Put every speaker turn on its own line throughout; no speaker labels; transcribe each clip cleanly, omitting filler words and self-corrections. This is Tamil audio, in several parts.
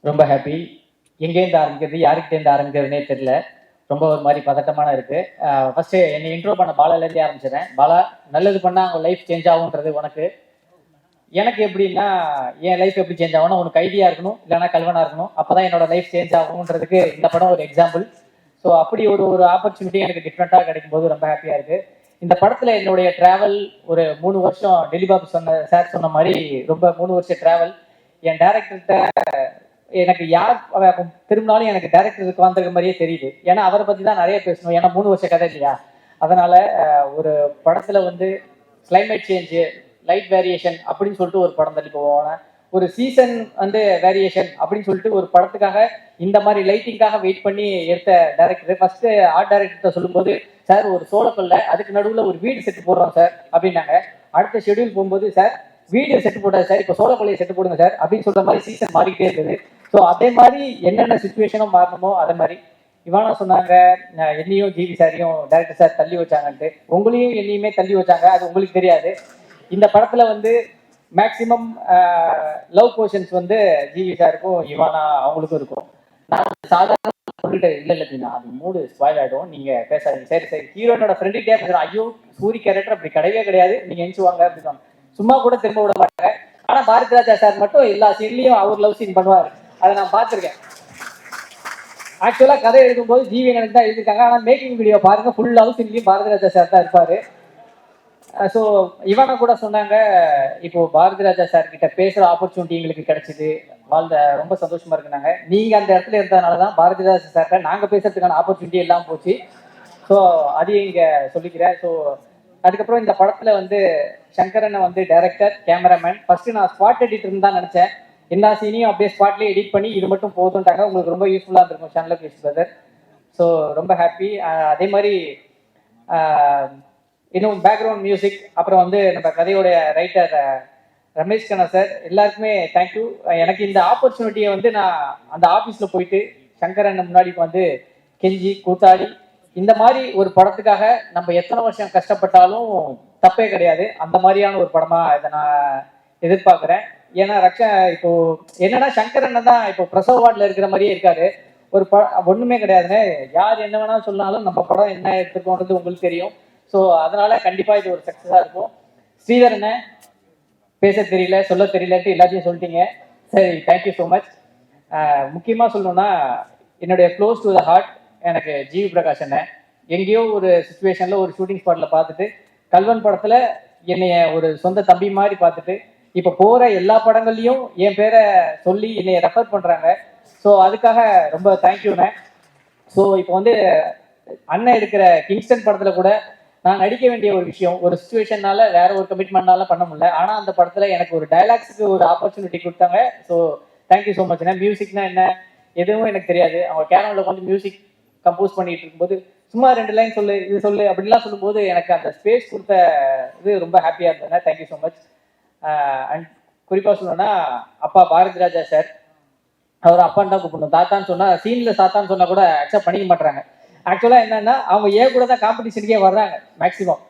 ரொம்ப ஹாப்பி. எங்கேருந்து ஆரம்பிக்கிறது, யாருக்கிட்டேருந்து ஆரம்பிக்கிறதுனே தெரியல. ரொம்ப ஒரு மாதிரி பதட்டமான இருக்கு. ஃபர்ஸ்ட் என்னை இன்ட்ரோ பண்ண பாலாலேருந்தே ஆரம்பிச்சிடறேன். பாலா, நல்லது பண்ணா அவங்க லைஃப் சேஞ்ச் ஆகுன்றது உனக்கு. எனக்கு எப்படின்னா, என் லைஃப் எப்படி சேஞ்ச் ஆகும்னா, உனக்கு ஐடியா இருக்கணும், இல்லைன்னா கல்வனா இருக்கணும். அப்பதான் என்னோட லைஃப் சேஞ்ச் ஆகும்ன்றதுக்கு இந்த படம் ஒரு எக்ஸாம்பிள். ஸோ அப்படி ஒரு ஒரு ஆப்பர்ச்சுனிட்டி எனக்கு டிஃப்ரெண்ட்டாக கிடைக்கும் போது ரொம்ப ஹாப்பியாக இருக்கு. இந்த படத்துல என்னுடைய டிராவல் ஒரு 3 வருஷம் டெலிபாபு சார் சொன்ன மாதிரி ரொம்ப 3 வருஷம் டிராவல். என் டேரக்டர்கிட்ட எனக்கு யார் திரும்பினாலும் எனக்கு டேரக்டருக்கு வந்திருக்க மாதிரியே தெரியுது. ஏன்னா அவரை பத்தி தான் நிறைய பேசணும். ஏன்னா 3 வருஷ கதை இல்லையா. அதனால ஒரு படத்துல வந்து கிளைமேட் சேஞ்சு, லைட் வேரியேஷன் அப்படின்னு சொல்லிட்டு ஒரு படம் தள்ளி போவாங்க. ஒரு சீசன் வந்து வேரியேஷன் அப்படின்னு சொல்லிட்டு ஒரு படத்துக்காக இந்த மாதிரி லைட்டிங்காக வெயிட் பண்ணி எடுத்த டேரக்டர் ஃபர்ஸ்ட் ஆர்ட் டைரக்டர் சொல்லும்போது, சார் ஒரு சோளக்கொல்ல அதுக்கு நடுவில் ஒரு வீடு செட்டு போடுறோம் சார் அப்படின்னாங்க. அடுத்த ஷெடியூல் போகும்போது, சார் வீடு செட்டு போட்டாது சார், இப்போ சோளக்கொல்லையை செட்டு போடுங்க சார் அப்படின்னு சொல்ற மாதிரி சீசன் மாறிக்கிட்டே இருக்குது. ஸோ அதே மாதிரி என்னென்ன சுச்சுவேஷனும் மாறணுமோ அதே மாதிரி இவானா சொன்னாங்க, என்னையும் ஜிவி சாரையும் டேரக்டர் சார் தள்ளி வச்சாங்கன்ட்டு. உங்களையும் என்னையுமே தள்ளி வச்சாங்க, அது உங்களுக்கு தெரியாது. இந்த படத்துல வந்து மேக்சிமம் லவ் போர்ஷன்ஸ் வந்து ஜிவி சாருக்கும் இவானா அவங்களுக்கும் இருக்கும். நான் சாதாரண சொல்லிட்டு இல்லை அது மூடு ஸ்பாயில் ஆகிடும், நீங்க பேசாதீங்க. சரி சரி, ஹீரோனோட ஃப்ரெண்டுகிட்டே பேசுறேன், ஐயோ சூரி கேரக்டர் அப்படி கிடையவே கிடையாது, நீங்க எஞ்சுவாங்க அப்படின்னு சும்மா கூட திரும்ப விட மாட்டாங்க. ஆனா பாரதி ராஜா சார் மட்டும் எல்லா சீன்லயும் அவர் லவ் சீன் பண்ணுவார். அதை நான் பார்த்துருக்கேன். ஆக்சுவலா கதை எழுதும்போது ஜிவி எனக்கு தான் எழுதிருக்காங்க. ஆனா மேக்கிங் வீடியோ பாருங்க, full love சீன்லயும் Bharathi Raja sir தான் இருப்பாரு. ஸோ இவனை கூட சொன்னாங்க, இப்போ பாரதி ராஜா சார் கிட்ட பேசுற ஆப்பர்ச்சுனிட்டி எங்களுக்கு கிடைச்சிது, வாழ்ந்த ரொம்ப சந்தோஷமா இருக்குனாங்க. நீங்க அந்த இடத்துல இருந்ததுனாலதான் பாரதி ராஜா சார்கிட்ட நாங்க பேசுறதுக்கான ஆப்பர்ச்சுனிட்டி எல்லாம் போச்சு. ஸோ அதையும் இங்க சொல்லிக்கிறேன். ஸோ அதுக்கப்புறம் இந்த படத்துல வந்து சங்கரனை வந்து டைரக்டர், கேமராமேன். ஃபர்ஸ்ட் நான் ஸ்பாட் எடிட்டர் தான் நினைச்சேன். எல்லா சீனையும் அப்படியே ஸ்பாட்லேயே எடிட் பண்ணி இது மட்டும் போதும்ட்டாங்க. உங்களுக்கு ரொம்ப யூஸ்ஃபுல்லா இருந்திருக்கும் சேனல் பேசி பிரதர். ஸோ ரொம்ப ஹாப்பி. அதே மாதிரி இன்னும் பேக்ரவுண்ட் மியூசிக், அப்புறம் வந்து நம்ம கதையோடைய ரைட்டர் ரமேஷ் கண்ணா சார், எல்லாருக்குமே தேங்க்யூ. எனக்கு இந்த ஆப்பர்ச்சுனிட்டியை வந்து நான் அந்த ஆஃபீஸில் போயிட்டு சங்கரன் முன்னாடி வந்து கெஞ்சி கூத்தாடி இந்த மாதிரி ஒரு படத்துக்காக நம்ம எத்தனை வருஷம் கஷ்டப்பட்டாலும் தப்பே கிடையாது. அந்த மாதிரியான ஒரு படமா இதை நான் எதிர்பார்க்குறேன். ஏன்னா இப்போ என்னன்னா சங்கரன் தான் இப்போ பிரசவ வார்டில் இருக்கிற மாதிரியே இருக்காரு. ஒரு ஒண்ணுமே கிடையாதுங்க, யார் என்ன வேணாலும் சொன்னாலும் நம்ம படம் என்ன எடுத்துக்கோன்றது உங்களுக்கு தெரியும். ஸோ அதனால கண்டிப்பா இது ஒரு சக்ஸஸா இருக்கும். ஸ்ரீதர் என்ன பேச தெரியல, சொல்ல தெரியலன்ட்டு எல்லாத்தையும் சொல்லிட்டீங்க. சரி, தேங்க்யூ ஸோ மச். முக்கியமா சொல்லணும்னா என்னுடைய க்ளோஸ் டு த ஹார்ட் எனக்கு ஜிவி பிரகாஷ் அண்ணன். எங்கேயோ ஒரு சுச்சுவேஷன்ல ஒரு ஷூட்டிங் ஸ்பாட்ல பார்த்துட்டு கல்வன் படத்துல என்னைய ஒரு சொந்த தம்பி மாதிரி பார்த்துட்டு இப்ப போற எல்லா படங்கள்லயும் என் பேரை சொல்லி என்னைய ரெஃபர் பண்றாங்க. ஸோ அதுக்காக ரொம்ப தேங்க்யூண்ணே. ஸோ இப்போ வந்து அண்ணன் எடுக்கிற கிங்ஸ்டன் படத்துல கூட நான் நடிக்க வேண்டிய ஒரு விஷயம், ஒரு சுச்சுவேஷன்னால வேற ஒரு கமிட்மெண்ட்னால பண்ண முடியல. ஆனா அந்த படத்துல எனக்கு ஒரு டைலாக்ஸுக்கு ஒரு ஆப்பர்ச்சுனிட்டி கொடுத்தாங்க. So thank you so much. மியூசிக்னா என்ன எதுவும் எனக்கு தெரியாது. அவங்க கேரளாவில் உட்காந்து மியூசிக் கம்போஸ் பண்ணிட்டு இருக்கும்போது சும்மா 2 லைன் சொல்லு, இது சொல்லு அப்படின்லாம் சொல்லும்போது எனக்கு அந்த ஸ்பேஸ் கொடுத்த இது ரொம்ப ஹாப்பியா இருந்தேன். Thank you so much. அண்ட் குறிப்பா சொல்லணும்னா அப்பா பாரதி ராஜா சார், அவர் அப்பான்னு தான் கூப்பிடணும். தாத்தான்னு சொன்னா, சீன்ல தாத்தான்னு சொன்னா கூட அக்செப்ட் பண்ணிக்க மாட்டாங்க. ஆக்சுவலா என்னன்னா அவங்க ஏன் கூட தான் காம்படிஷனுக்கே வர்றாங்க மேக்சிமம்.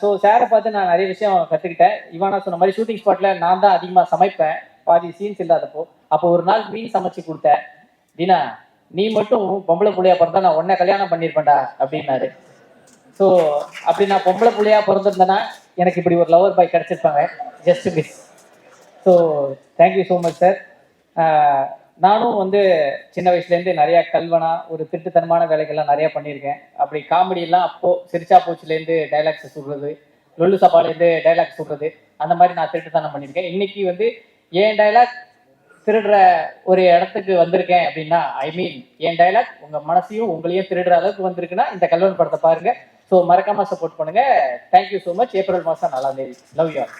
ஸோ சாரை பார்த்து நான் நிறைய விஷயம் கற்றுக்கிட்டேன். இவானா சொன்ன மாதிரி ஷூட்டிங் ஸ்பாட்ல நான் தான் அதிகமாக சமைப்பேன் பாதி சீன்ஸ் இல்லாதப்போ. அப்போ ஒரு நாள் மீன் சமைச்சு கொடுத்தேன். தீனா, நீ மட்டும் பொம்பளை புள்ளையா பிறந்தா நான் உன்னை கல்யாணம் பண்ணியிருப்பேன்டா அப்படின்னாரு. ஸோ அப்படி நான் பொம்பளை புள்ளையா பிறந்திருந்தேன்னா எனக்கு இப்படி ஒரு லவர் பாய் கிடைச்சிருப்பாங்க. Just miss. So thank you so much sir. நானும் வந்து சின்ன வயசுலேருந்து நிறையா கல்வனா ஒரு திருட்டுத்தனமான வேலைகள்லாம் நிறையா பண்ணியிருக்கேன். அப்படி காமெடியெல்லாம் அப்போ சிரிச்சா போச்சுலேருந்து டைலாக்ஸ் சொல்றது, லொல்லு சபாலேருந்து டைலாக்ஸ் சொல்றது, அந்த மாதிரி நான் திருட்டுத்தனம் பண்ணியிருக்கேன். இன்னைக்கு வந்து என் டைலாக் திருடுற ஒரு இடத்துக்கு வந்திருக்கேன் அப்படின்னா, ஐ மீன் என் டைலாக் உங்க மனசையும் உங்களையும் திருடுற அளவுக்கு வந்திருக்குன்னா இந்த கல்வன் படத்தை பாருங்க. ஸோ மறக்காம சப்போர்ட் பண்ணுங்க. Thank you so much. ஏப்ரல் மாதம் 4ஆம் தேதி. Love you all.